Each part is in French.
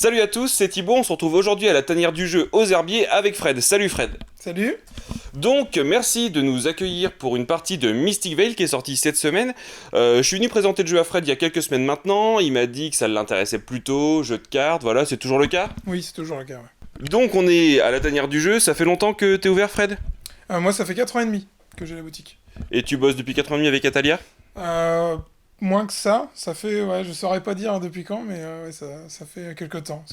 Salut à tous, c'est Thibaut, on se retrouve aujourd'hui à la tanière du jeu aux herbiers avec Fred. Salut Fred. Salut. Donc merci de nous accueillir pour une partie de Mystic Vale qui est sortie cette semaine. Je suis venu présenter le jeu à Fred il y a quelques semaines maintenant, il m'a dit que ça l'intéressait plutôt, jeu de cartes, voilà, c'est toujours le cas. Oui, c'est toujours le cas, ouais. Donc on est à la tanière du jeu, ça fait longtemps que t'es ouvert Fred? Moi, ça fait 4 ans et demi que j'ai la boutique. Et tu bosses depuis 4 ans et demi avec Atalia? Moins que ça fait, ouais, je saurais pas dire depuis quand, mais ouais, ça fait quelques temps,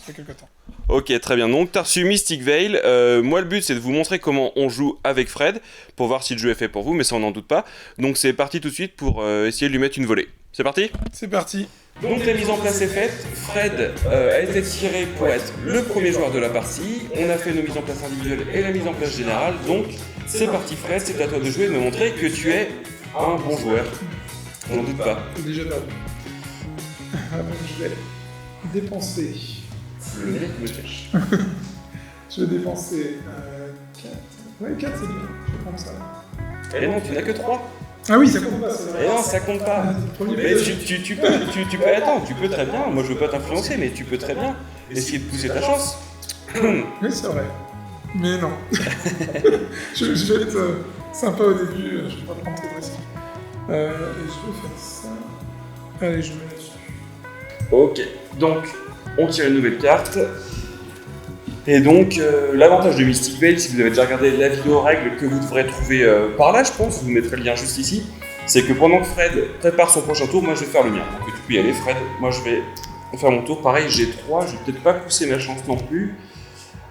Ok, très bien. Donc, t'as reçu Mystic Vale. Moi, le but, c'est de vous montrer comment on joue avec Fred, pour voir si le jeu est fait pour vous, mais ça, on n'en doute pas. Donc, c'est parti tout de suite pour essayer de lui mettre une volée. C'est parti? C'est parti. Donc, la mise en place est faite. Fred a été tiré pour être le premier joueur de la partie. On a fait nos mises en place individuelles et la mise en place générale. Donc, c'est parti, Fred. C'est à toi de jouer et de me montrer que tu es un bon joueur. On n'en doute pas. Déjà perdu. Je vais dépenser. Le mec me cherche. Je vais dépenser 4. Ouais, 4 c'est bien, je vais prendre ça. Eh non, tu n'as que 3. Ah oui, ça compte pas, c'est vrai. Eh non, ça compte pas. Mais tu peux attends, tu peux très bien. Moi, je veux pas t'influencer, mais tu peux très bien essayer de pousser ta chance. Oui, c'est vrai. Mais non. je vais être sympa au début, je vais pas prendre trop de risques. Et je vais faire ça. Allez, je mets là-dessus. Ok, donc on tire une nouvelle carte. Et donc, l'avantage de Mystic Vale, si vous avez déjà regardé la vidéo règles que vous devrez trouver par là, je pense, je vous mettrai le lien juste ici, c'est que pendant que Fred prépare son prochain tour, moi je vais faire le mien. Donc tu peux y aller, Fred. Moi je vais faire mon tour. Pareil, j'ai 3, je vais peut-être pas pousser ma chance non plus.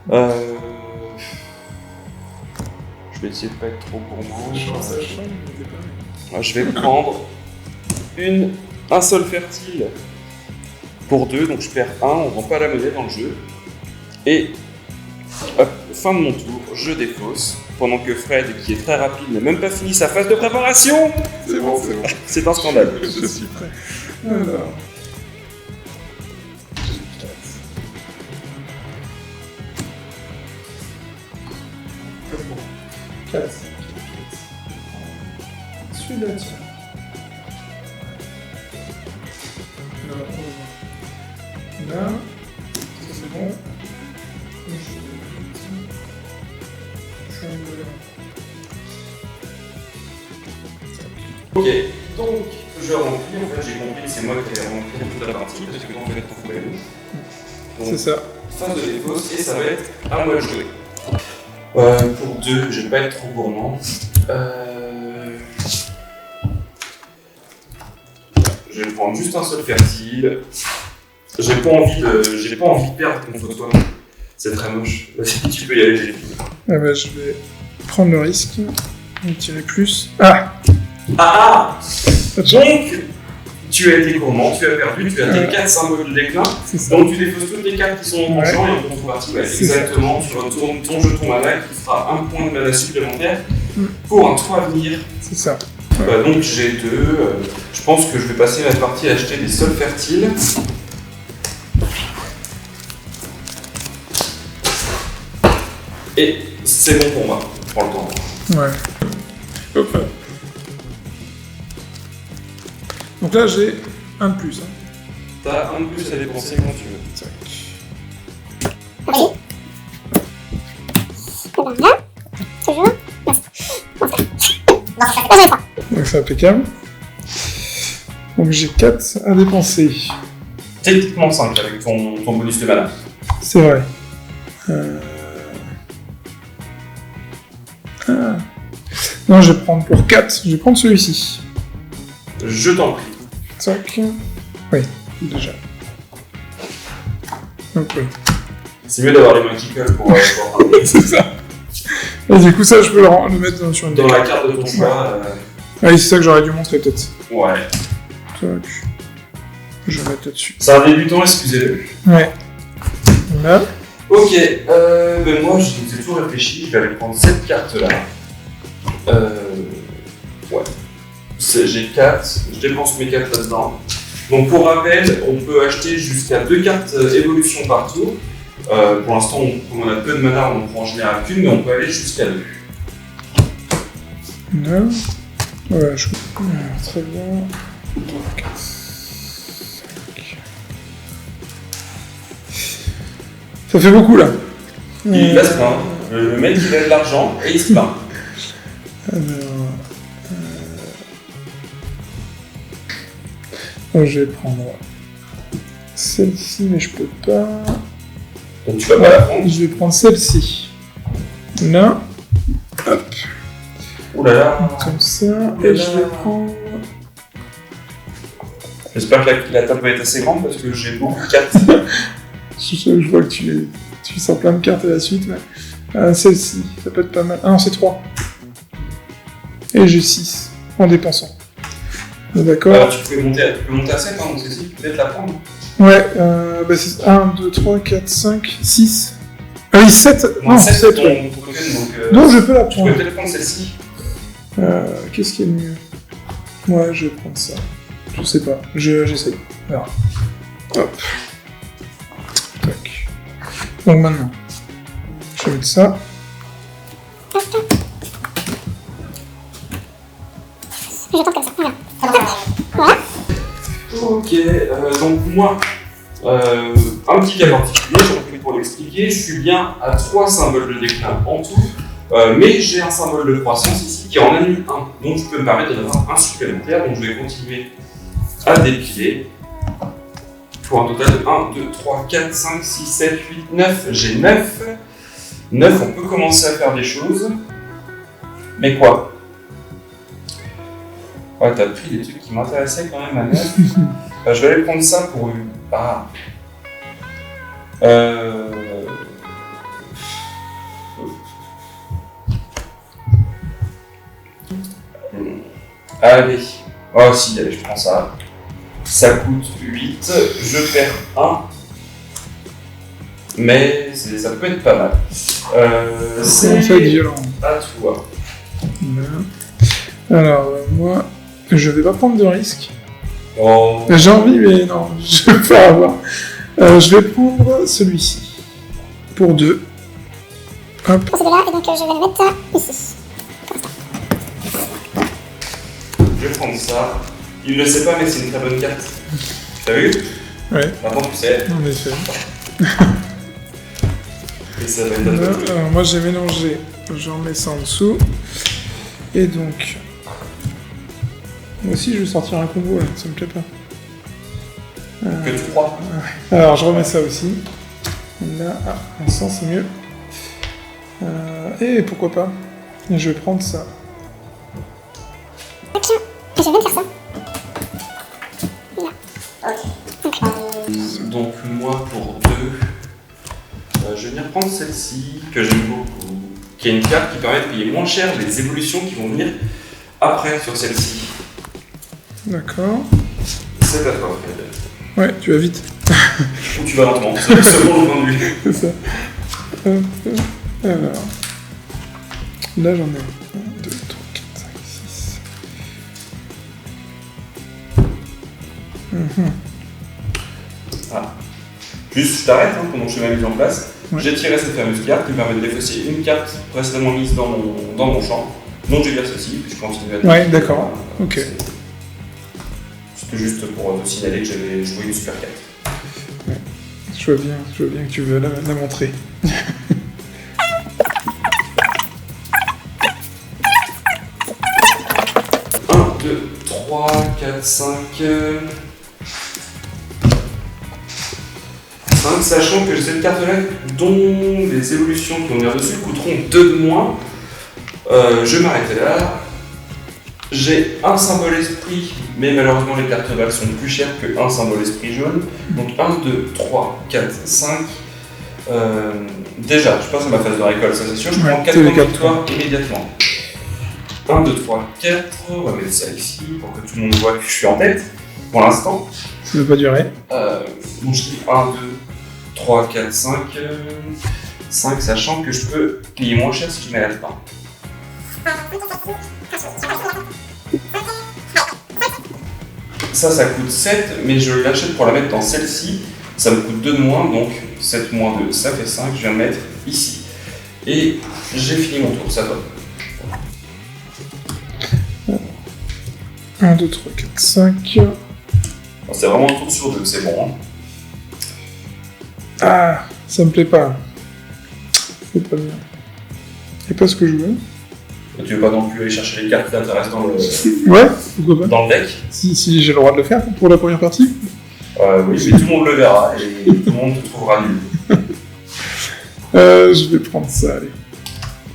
Je vais essayer de pas être trop gourmand. Je vais prendre un sol fertile pour 2, donc je perds 1, on vend pas la monnaie dans le jeu. Et hop, fin de mon tour, je défausse, pendant que Fred, qui est très rapide, n'a même pas fini sa phase de préparation. C'est bon, c'est bon. C'est un scandale. Je suis prêt. Alors... j'ai 4. Celui-là, tiens. Là, ça c'est bon. Ok, donc je remplis, en fait j'ai compris que c'est moi qui ai rempli toute la partie, parce que en fait t'en fous la louche. C'est ça. Fin de défausse, et ça va être à moi de jouer. Pour 2, je vais pas être trop gourmand. Je vais prendre juste un sol fertile. J'ai pas envie de perdre contre toi. C'est très moche. Vas-y, tu peux y aller, j'ai fini. Ah bah je vais prendre le risque. On tirer plus. Ah. Donc, tu as été gourmand, tu as perdu, tu as tes 4 symboles de déclin. Donc tu défausses toutes les cartes qui sont en penchant et en contrepartie, exactement, tu retournes ton jeton mana qui fera un point de mana supplémentaire pour un tour à venir. C'est ça. Donc j'ai 2. Je pense que je vais passer ma partie à acheter des sols fertiles. Et c'est bon pour moi. Prends le temps. Ouais. Hop. Donc là j'ai un de plus. Hein. T'as un de plus à dépenser quand tu veux. Tac. Donc c'est impeccable. Donc j'ai 4 à dépenser. Techniquement 5 avec ton bonus de mana. C'est vrai. Non, je vais prendre pour 4. Je vais prendre celui-ci. Je t'en prie. Tac. Oui, déjà. Donc oui. C'est mieux d'avoir les mains qui collent pour c'est ça. Et du coup, ça, je peux le mettre sur une dans la carte de ton choix. Ah oui, c'est ça que j'aurais dû montrer peut-être. Ouais. Tac. Je vais mettre là-dessus. C'est un débutant, excusez-le. Ouais. Là. Ok, ben moi j'ai tout réfléchi, je vais aller prendre cette carte-là. Ouais. J'ai 4, je dépense mes 4 là-dedans. Donc pour rappel, on peut acheter jusqu'à 2 cartes évolution par tour. Pour l'instant, comme on a peu de mana, on ne prend en général qu'une, mais on peut aller jusqu'à 2. Là. Ouais, je comprends. Très bien. 3, 4, 5. Ça fait beaucoup, là. Il va se plaindre. Le mec, il a de l'argent et il se plaint. Alors... Donc, je vais prendre celle-ci, mais je peux pas... Donc tu vas pas la prendre. Je vais prendre celle-ci. Là. Hop. Ouh là là. Comme ça. Et je vais prendre... J'espère que la table va être assez grande parce que j'ai beaucoup de cartes. Je vois que tu sors plein de cartes à la suite. Mais... celle-ci, ça peut être pas mal. Ah non, c'est 3. Et j'ai 6 en dépensant. D'accord. Alors tu peux monter à 7, hein, donc c'est peut-être la prendre. Ouais, bah c'est 1, 2, 3, 4, 5, 6. Ah oui, 7. Non, 7 ton token, donc je peux la tu prendre. peux peut-être prendre celle-ci. Qu'est-ce qui est le mieux? Ouais, je vais prendre ça. Je sais pas, j'essaye. Alors. Hop. Tac. Donc maintenant, je vais mettre ça. Je tente comme ça, voilà. Ok, donc moi, un petit cas particulier, j'en profite pour l'expliquer, je suis bien à 3 symboles de déclin en tout, mais j'ai un symbole de croissance ici qui en annule un, donc je peux me permettre d'en avoir un supplémentaire, donc je vais continuer à dépiler pour un total de 1, 2, 3, 4, 5, 6, 7, 8, 9, j'ai 9. 9, on peut commencer à faire des choses, mais quoi? Ouais, t'as pris des trucs qui m'intéressaient quand même à 9. Je vais aller prendre ça pour une... Ah. Allez. Oh si, allez, je prends ça. Ça coûte 8. Je perds 1. Mais ça peut être pas mal. C'est violent. À toi. Là. Alors, moi, je vais pas prendre de risque. Oh. J'ai envie, mais non, je vais pas avoir. Je vais prendre celui-ci. Pour 2. Hop. Pour celui-là, et donc je vais le mettre ici. Je vais prendre ça. Il ne le sait pas, mais c'est une très bonne carte. T'as vu? Ouais. Maintenant tu sais. En effet. Et ça va être Alors, moi j'ai mélangé. Je remets ça en dessous. Et donc. Moi aussi je vais sortir un combo là, ça me plaît pas. Que tu crois. Alors je remets ça aussi. Là, un sens c'est mieux. Et pourquoi pas? Je vais prendre ça. Ok, je vais même faire ça. Là. Ok. Donc moi pour 2, je vais venir prendre celle-ci, que j'aime beaucoup, qui est une carte qui permet de payer moins cher les évolutions qui vont venir après sur celle-ci. D'accord. C'est à toi, Fred. Ouais, tu vas vite. Ou tu vas lentement, c'est bon le point de vue. C'est ça. Alors. Là j'en ai 1, 2, 3, 4, 5, 6. Ah. Juste, je t'arrête pendant que je fais ma mise en place. Ouais. J'ai tiré cette fameuse carte qui me permet de défausser une carte précédemment mise dans mon champ. Donc je verse aussi, puis je continue à... Ouais, d'accord. Ok. C'était juste pour te signaler que j'avais joué une super carte. Je vois bien que tu veux la montrer. 3, 4, 5... 5, sachant que j'ai cette carte-là dont les évolutions qui vont venir dessus coûteront 2 de moins. Je m'arrêterai là. J'ai un symbole esprit, mais malheureusement les cartes balles sont plus chères qu'un symbole esprit jaune. Donc 1, 2, 3, 4, 5. Déjà, je passe à ma phase de récolte, ça c'est sûr. Je prends 4 points de victoire immédiatement. 1, 2, 3, 4. On va mettre ça ici pour que tout le monde voit que je suis en tête pour l'instant. Ça ne va pas durer. Donc je dis 1, 2, 3, 4, 5. 5, sachant que je peux payer moins cher si je mets la fin. Ça coûte 7, mais je l'achète pour la mettre dans celle-ci. Ça me coûte 2 de moins, donc 7 moins 2, ça fait 5. Je viens le mettre ici. Et j'ai fini mon tour, ça va. 1, 2, 3, 4, 5. C'est vraiment un tour sur 2, c'est bon. Hein. Ah, Ça me plaît pas. C'est pas bien. C'est pas ce que je veux. Et tu veux pas non plus aller chercher les cartes qui t'intéressent dans le... Ouais, pourquoi pas. Dans le deck? Si j'ai le droit de le faire pour la première partie. Oui, mais tout le monde le verra et tout le monde te trouvera nul. Je vais prendre ça, allez.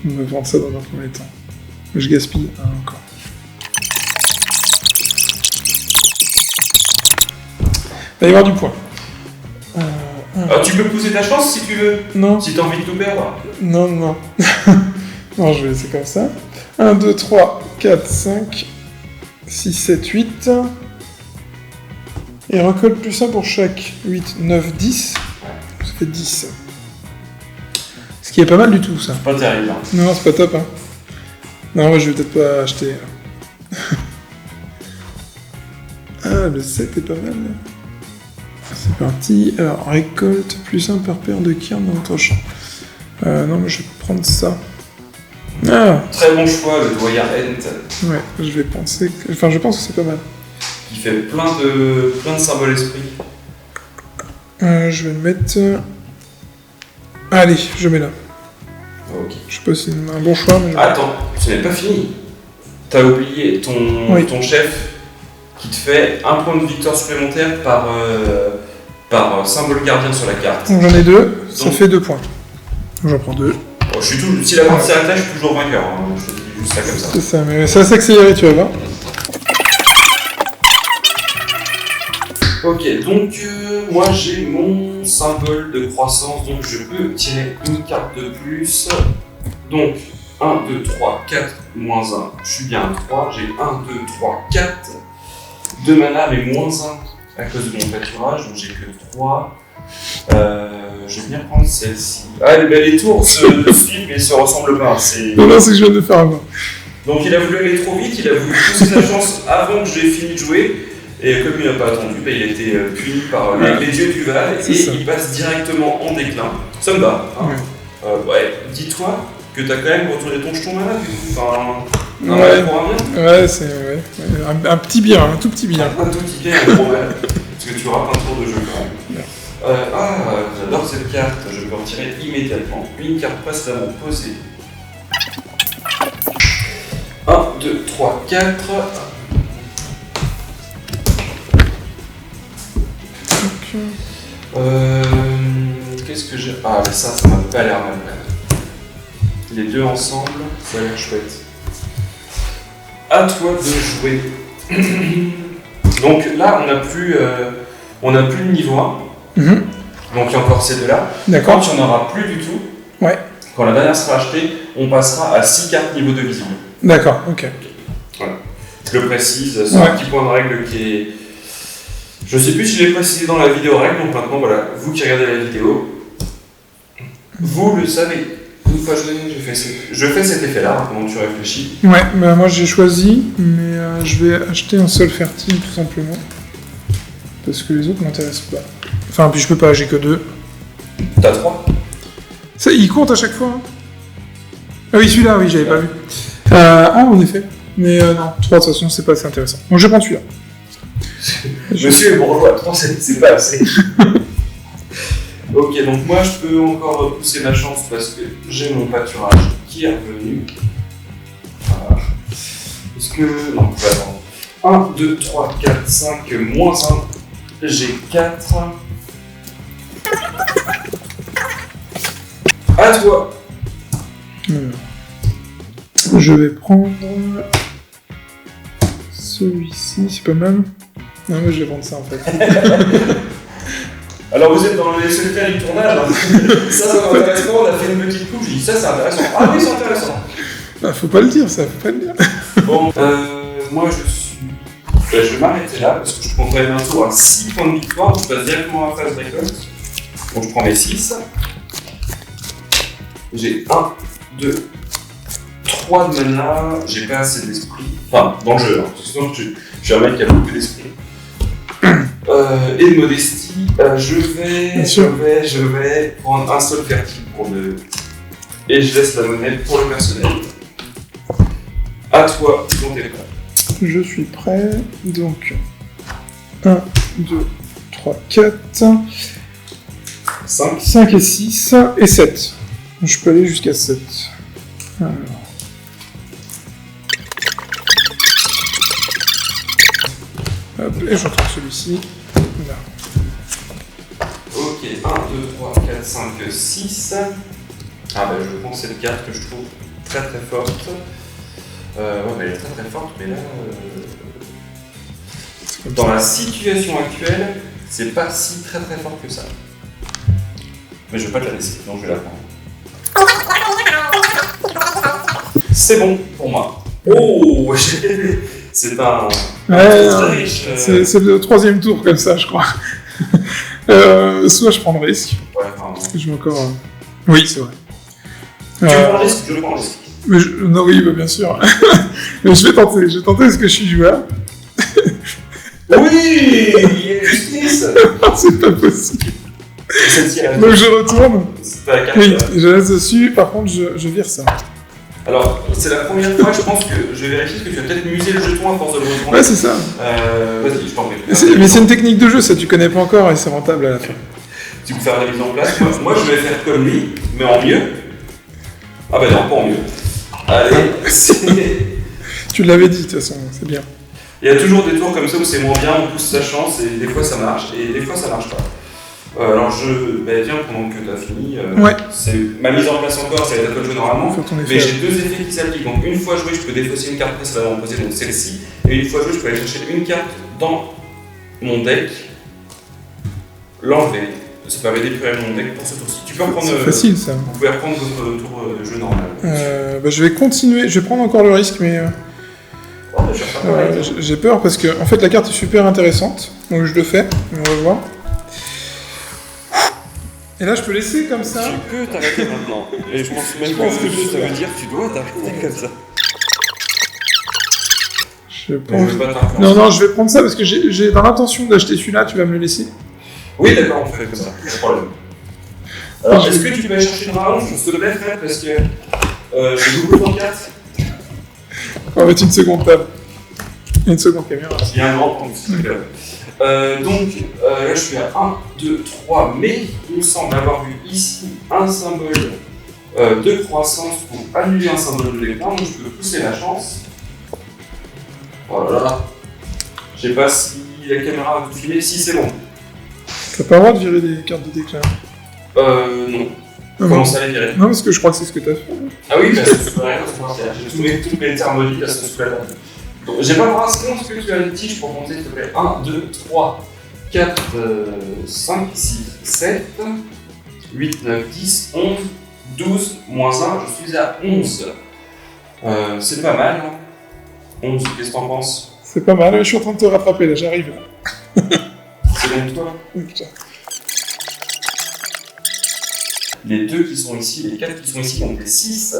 On va prendre ça dans un premier temps. Je gaspille un encore. Il va y avoir du point. Tu peux pousser ta chance si tu veux. Non. Si t'as envie de tout perdre. Non. Non, je vais laisser comme ça. 1, 2, 3, 4, 5, 6, 7, 8. Et recolle plus 1 pour chaque. 8, 9, 10. Ça fait 10. Ce qui est pas mal du tout, ça. C'est pas terrible. Hein. Non, c'est pas top, hein. Non, moi je vais peut-être pas acheter. Ah, le 7 est pas mal. C'est parti. Alors, récolte plus 1 par paire de cartes dans votre champ. Non, mais je vais prendre ça. Ah. Très bon choix, le doyen Ent. Ouais, je vais penser que... Enfin, je pense que c'est pas mal. Qui fait plein de symboles esprit. Je vais le mettre... Allez, je mets là. Ok. Je sais pas si c'est un bon choix, mais... Attends, ce n'est pas fini. T'as oublié ton chef qui te fait un point de victoire supplémentaire par symbole gardien sur la carte. Donc j'en ai 2, ça fait 2 points. J'en prends 2. Bon, si la partie s'arrête là, je suis toujours vainqueur. Hein. Je te dis juste ça comme ça. C'est ça, mais ça s'accélérer, tu vas voir. Ok, donc moi j'ai mon symbole de croissance, donc je peux tirer une carte de plus. Donc 1, 2, 3, 4, moins 1, je suis bien à 3, j'ai 1, 2, 3, 4. 2 mana, mais moins 1 à cause de mon pâturage, donc j'ai que 3. Je vais bien prendre celle-ci. Ah, les tours se suivent mais se ressemblent pas. Non, c'est que je viens de faire avant. Donc il a voulu aller trop vite, il a voulu pousser sa chance avant que j'ai fini de jouer. Et comme il n'a pas attendu, il a été puni par les dieux du Val et il passe directement en déclin. Ça me va. Hein. Ouais, dis-toi que t'as quand même retourné ton jeton là, du coup. Enfin, pour un bien. Ouais, c'est un petit bien, un tout petit bien. Un tout petit bien, un gros mal. Parce que tu auras plein de tours de jeu quand même. J'adore cette carte, je peux en retirer immédiatement. Une carte précédemment posée. 1, 2, 3, 4. Qu'est-ce que j'ai... Ah, mais ça m'a pas l'air mal. Les deux ensemble, ça a l'air chouette. À toi de jouer. Donc là, on n'a plus le niveau 1. Donc il y a encore ces deux-là. D'accord. Quand il n'y en aura plus du tout, quand la dernière sera achetée, on passera à 6 cartes niveau de vision. D'accord, ok. Voilà. Je le précise, c'est un petit point de règle qui est... Je sais plus si je l'ai précisé dans la vidéo règle, donc maintenant voilà, vous qui regardez la vidéo, vous le savez. Une fois je fais cet effet-là, comment tu réfléchis. Ouais, bah moi j'ai choisi, mais je vais acheter un sol fertile tout simplement. Parce que les autres m'intéressent pas. Enfin, puis je peux pas, j'ai que 2. T'as 3 Ça, il compte à chaque fois. Hein. Ah oui, celui-là, oui, j'avais pas vu. En effet. Mais non, 3 de toute façon, c'est pas assez intéressant. Donc je vais prendre celui-là. Monsieur est bourgeois, 3 c'est pas assez. Ok, donc moi je peux encore pousser ma chance parce que j'ai mon pâturage qui est revenu. Voilà. Est-ce que... Non, je vais attendre. 1, 2, 3, 4, 5, moins 1. J'ai 4. À toi. Je vais prendre celui-ci, c'est pas mal. Non, mais je vais prendre ça en fait. Alors vous êtes dans les secrétaires du tournage, hein. Ça m'intéresse pas, on a fait une petite coupe, j'ai dit ça c'est intéressant. Ah oui c'est intéressant. Ah, faut pas le dire ça, faut pas le dire. Bon, moi je vais m'arrêter là parce que je prendrai un tour à 6 points de victoire, donc je passe directement à la phase récolte. Donc je prends mes 6. J'ai 1, 2, 3 de mana, j'ai pas assez d'esprit. Enfin, dans le jeu, hein, parce que sinon je suis un mec qui a beaucoup d'esprit. Et de modestie, je vais prendre un seul fertile pour 2. Et je laisse la monnaie pour le personnel. À toi, donc t'es prêt. Je suis prêt, donc 1, 2, 3, 4. 5. 5 et 6 et 7. Je peux aller jusqu'à 7. Alors. Hop, et je retrouve celui-ci. Là. Ok, 1, 2, 3, 4, 5, 6. Ah bah je prends cette carte que je trouve très très forte. Ouais, bah elle est très très forte, mais là... Dans la situation actuelle, c'est pas si très très fort que ça. Mais je vais pas te la laisser, donc je vais la prendre. C'est bon pour moi. Oh, c'est un... Ouais, très riche, c'est le 3e tour comme ça, je crois. Soit je prends le risque. Ouais, enfin... Parce que je vais encore... Oui, c'est vrai. Tu prends le risque, je le prends le risque. Mais non, oui, bah, bien sûr. Mais je vais tenter parce que je suis joueur. Oui, il y a justice. C'est pas possible. Celle-ci, Donc je retourne. c'est pas la carte. Oui, je laisse dessus. Par contre, je vire ça. Alors, c'est la première fois, je pense que je vais vérifier parce que tu vas peut-être muser le jeton à force de le retourner. Ouais, c'est ça. Vas-y, je t'en prie. Mais c'est une technique de jeu, ça tu connais pas encore et c'est rentable à la fin. Tu peux faire la mise en place. Moi, je vais faire comme lui, mais en mieux. Ah bah non, pas en mieux. Allez, Tu l'avais dit de toute façon, c'est bien. Il y a toujours des tours comme ça où c'est moins bien, on pousse sa chance et des fois ça marche et des fois ça marche pas. Alors viens pendant que tu as fini. Ouais. C'est ma mise en place encore, c'est la toi de jouer normalement. Faire ton effet. Mais j'ai 2 effets qui s'appliquent. Donc une fois joué, je peux défausser une carte précédemment posée, donc celle-ci. Et une fois joué, je peux aller chercher une carte dans mon deck, l'enlever. Ça permet d'épurer mon deck pour ce tour-ci. Tu peux reprendre. C'est facile ça. Vous pouvez reprendre votre tour de jeu normal. Je vais continuer, je vais prendre encore le risque, mais j'ai peur parce que en fait la carte est super intéressante, donc je le fais, on va voir. Et là je peux laisser comme ça. Tu peux t'arrêter maintenant. Et je pense même que ça veut dire que tu dois t'arrêter comme ça. Je pense... Non, je vais prendre ça parce que j'ai dans l'intention d'acheter celui-là, tu vas me le laisser. Oui, d'accord, on fait comme ça, pas de problème. Alors, est-ce que tu vas aller chercher une rallonge? Je te le mets, Fred, parce que j'ai beaucoup de cartes. On va mettre une seconde table. Une seconde caméra. Il y a un grand temps. Donc, là, je suis à 1, 2, 3, mais il me semble avoir vu ici un symbole de croissance pour annuler un symbole de départ, donc je peux pousser la chance. Voilà. Je sais pas si la caméra va tout filmer. Si, c'est bon. T'as pas le droit de virer des cartes de déclin. Non. Comment ça les virer? Non, parce que je crois que c'est ce que t'as fait. Ah oui, bah c'est super rien, j'ai toutes mes thermolites à ce super là. Donc j'ai pas le droit, c'est bon, est-ce que tu as une tige pour compter s'il te plaît? 1, 2, 3, 4, 5, 6, 7, 8, 9, 10, 11, 12, moins 1, je suis à 11. C'est pas mal. 11, qu'est-ce que t'en penses? C'est pas mal, je suis en train de te rattraper là, j'arrive. C'est bon pour toi? Oui, putain. Les 2 qui sont ici, les 4 qui sont ici, donc les 6.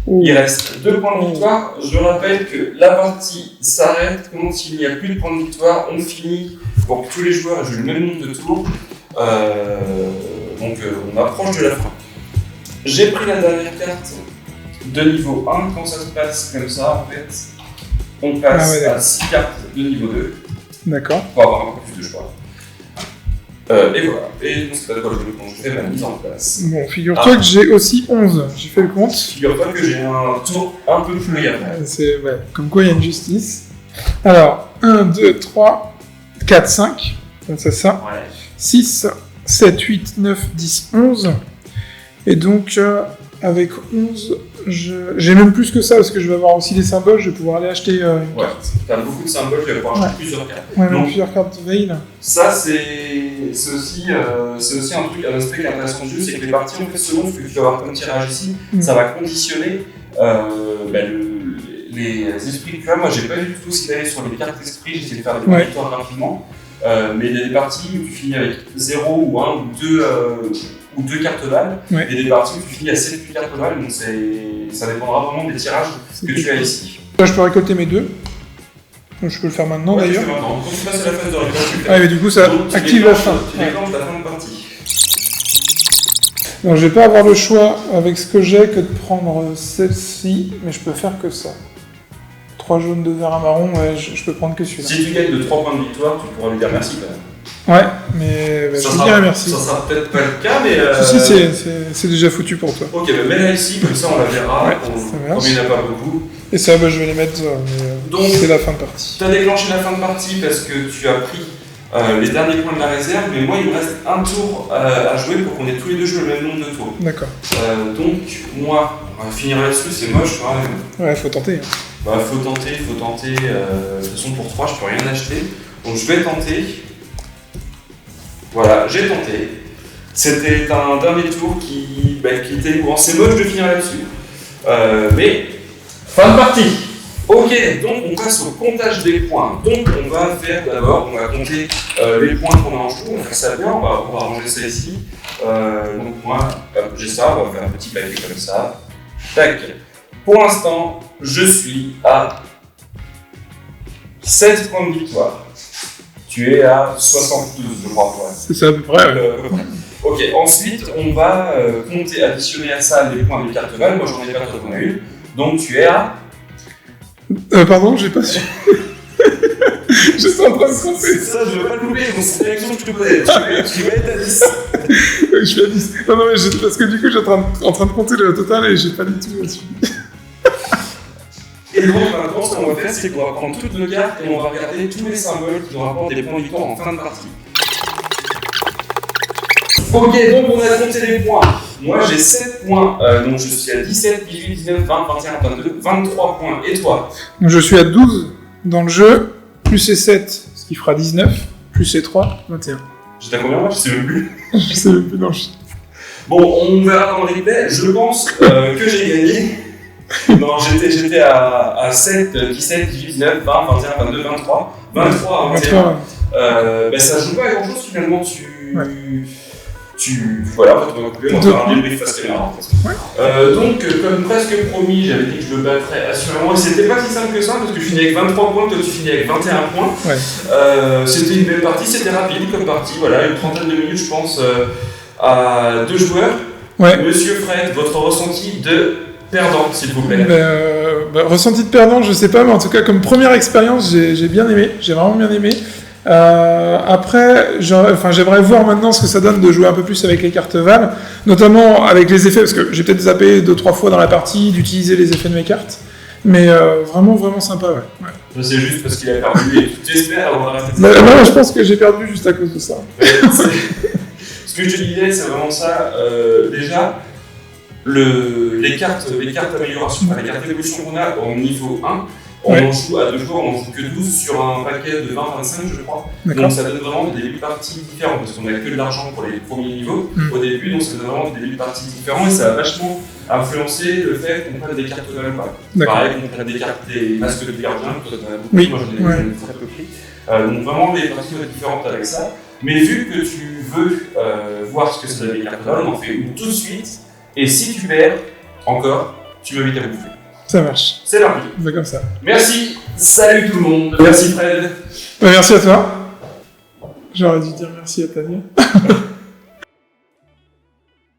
Ouh. Il reste 2 points de victoire. Je rappelle que la partie s'arrête quand il n'y a plus de points de victoire. On finit pour que tous les joueurs jouent le même nombre de tours. Donc on approche de la fin. J'ai pris la dernière carte de niveau 1. Quand ça se passe comme ça, en fait, on passe à 6 cartes de niveau 2. D'accord. Pour avoir un peu plus de choix. Et voilà. Et donc c'est pas de quoi je veux quand je fais ma mise en place. Bon, figure-toi que j'ai aussi 11. J'ai fait le compte. Figure-toi que j'ai un tour un peu plus après. C'est ouais, comme quoi il y a une justice. Alors, 1, 2, 3, 4, 5. Donc c'est ça. Ouais. 6, 7, 8, 9, 10, 11. Et donc, avec 11, j'ai même plus que ça parce que je vais avoir aussi des symboles. Je vais pouvoir aller acheter une Ouais, carte. t'as beaucoup de symboles, tu vas pouvoir acheter plusieurs cartes. Ouais, même Donc, plusieurs cartes de veille. ça, c'est aussi un truc, un aspect qui est intéressant du jeu, c'est que les parties, en fait, selon ce que tu vas avoir comme tirage ici, ça va conditionner les esprits que tu as. Moi, j'ai pas du tout ce qu'il y avait sur les cartes esprits, j'ai essayé de faire des victoires rapidement. Mais il y a des parties où tu finis avec 0 ou 1 ou 2 cartes balles, et des parties où tu finis à 7-8 cartes balles, donc ça dépendra vraiment des tirages que tu as ici. Là, je peux récolter mes 2. Donc, je peux le faire maintenant d'ailleurs. Quand tu passes à la phase de récolte, tu le fais. Ah, mais du coup, ça active la fin. Tu déclenches la fin de partie. Donc, je vais pas avoir le choix avec ce que j'ai que de prendre celle-ci, mais je peux faire que ça. 3 jaunes, 2 verts, un marron, ouais, je peux prendre que celui-là. Si tu gagnes de 3 points de victoire, tu pourras lui dire merci quand même. Ouais, mais je te dirais merci. Ça sera peut-être pas le cas, mais... Si, c'est déjà foutu pour toi. Ok, bah mets-la ici, comme ça on la verra. Ouais, Comme il n'y en a pas beaucoup. Et ça, je vais les mettre, mais donc, c'est la fin de partie. Tu as déclenché la fin de partie parce que tu as pris les derniers points de la réserve, mais moi il me reste un tour à jouer pour qu'on ait tous les deux joué le même nombre de tours. D'accord. Donc, moi, on va finir là-dessus, c'est moche quand même. Ouais, faut tenter. Bah, faut tenter. De toute façon, pour 3, je peux rien acheter. Donc, je vais tenter. Voilà, j'ai tenté. C'était un dernier tour qui était émouvant. C'est moche de finir là-dessus. Mais, fin de partie. Ok, donc on passe au comptage des points. Donc, on va faire d'abord, on va compter les points qu'on a en jeu. On va faire ça bien, on va ranger ça ici. Donc, moi, j'ai ça, on va faire un petit paquet comme ça. Tac. Pour l'instant, je suis à 7 points de victoire. Tu es à 72, je crois. Ouais. C'est ça à peu près. Ok, ensuite, on va compter, additionner à ça les points de Carteval. Moi, j'en ai pas une. Donc, tu es à... Pardon, j'ai pas su. J'étais en train de compter. Ça, je vais pas le louper, donc c'est la question que je te posais. Tu vas être à 10. Je suis à 10. Non, mais parce que du coup, j'étais en train de compter le total et j'ai pas du tout là-dessus. Et donc maintenant, ce qu'on va faire, c'est qu'on va prendre toutes nos cartes et on va regarder tous les symboles qui nous rapportent des points de victoire en fin de partie. Ok, donc on a compté les points. Moi j'ai 7 points, donc je suis à 17, 18, 19, 20, 21, 22, 23 points. Et toi? Donc je suis à 12 dans le jeu, plus c'est 7, ce qui fera 19, plus c'est 3, 21. J'étais à combien moi? Je sais même plus. Je sais même plus, non. Bon, on verra dans le replay. Je pense que j'ai gagné. Non, j'étais à 7, 17, 18, 19, 20, 21, 22, 23. 23 à 21. Ça joue pas à grand chose finalement. Voilà, en fait, on va couper, on va faire un débrief face caméra. Donc, comme presque promis, j'avais dit que je le battrais assurément. Et c'était pas si simple que ça, parce que je finis avec 23 points, toi tu finis avec 21 points. Ouais. C'était une belle partie, c'était rapide comme partie, voilà, une trentaine de minutes, je pense, à 2 joueurs. Ouais. Monsieur Fred, votre ressenti de perdant, s'il vous plaît. Ressenti de perdant, je sais pas, mais en tout cas, comme première expérience, j'ai bien aimé, j'ai vraiment bien aimé. Après, j'aimerais voir maintenant ce que ça donne de jouer un peu plus avec les cartes Val, notamment avec les effets, parce que j'ai peut-être zappé 2-3 fois dans la partie d'utiliser les effets de mes cartes, mais vraiment sympa, ouais. C'est juste parce qu'il a perdu et tu espères avoir arrêté ça. Non, je pense que j'ai perdu juste à cause de ça. Ce que je te disais, c'est vraiment ça. Déjà, les cartes amélioration, les cartes d'évolution qu'on a au niveau 1, on en joue à 2 joueurs, on en joue que 12 sur un paquet de 20-25, je crois. Donc ça donne vraiment des débuts de parties différents, parce qu'on n'a que de l'argent pour les premiers niveaux au début, donc ça donne vraiment des débuts de parties différents et ça va vachement influencer le fait qu'on prenne des cartes Val ou pas. Pareil, qu'on prenne des cartes des masques de gardien, toi t'en as beaucoup, moi j'en ai très peu pris. Donc vraiment des parties différentes avec ça. Mais vu que tu veux voir ce que ça donne les cartes Val, on en fait une tout de suite. Et si tu perds, encore, tu m'invites à bouffer. Ça marche. C'est parti. C'est comme ça. Merci. Salut tout le monde. Merci Fred. Merci à toi. J'aurais dû dire merci à Tania.